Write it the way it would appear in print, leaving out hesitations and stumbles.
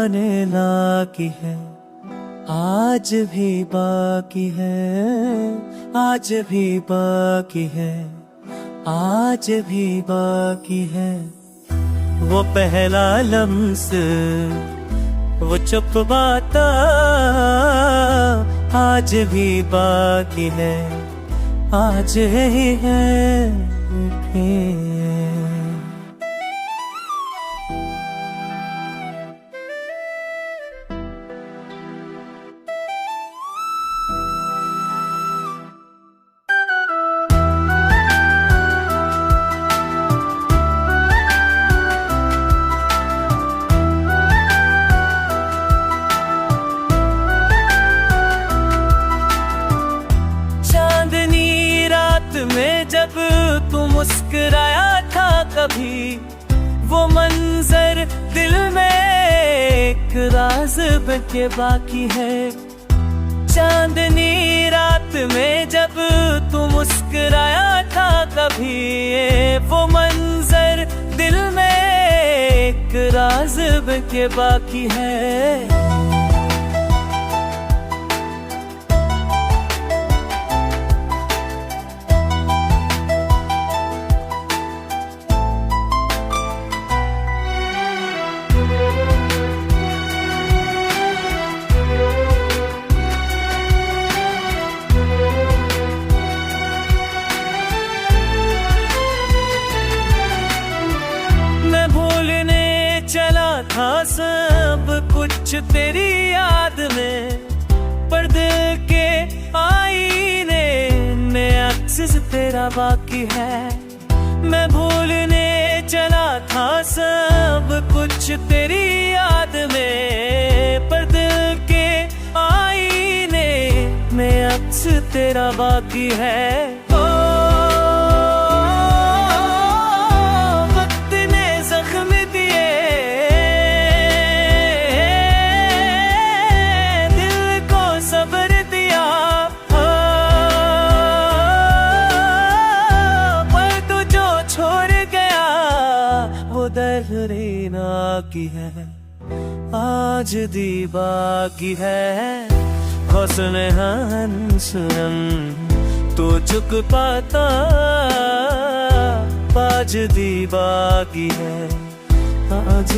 जाने लाकी है, आज भी बाकी है, आज भी बाकी है, आज भी बाकी है। वो पहला लम्स, वो चुप बाता, आज भी बाकी है, आज ही है। में जब तू मुस्कुराया था कभी, वो मंजर दिल में एक राज बचे बाकी है। चांदनी रात में जब तू मुस्कुराया था कभी, वो मंजर दिल में एक राज बचे बाकी है। था सब कुछ तेरी याद में, पर दिल के आईने में अक्स तेरा बाकी है। मैं भूलने चला था सब कुछ तेरी याद में, पर दिल के आईने में अक्स तेरा बाकी है। दर्रेना की है, आज दी बाकी है। हौसले हंसरन तो झुक पाता, आज दी बाकी है, आज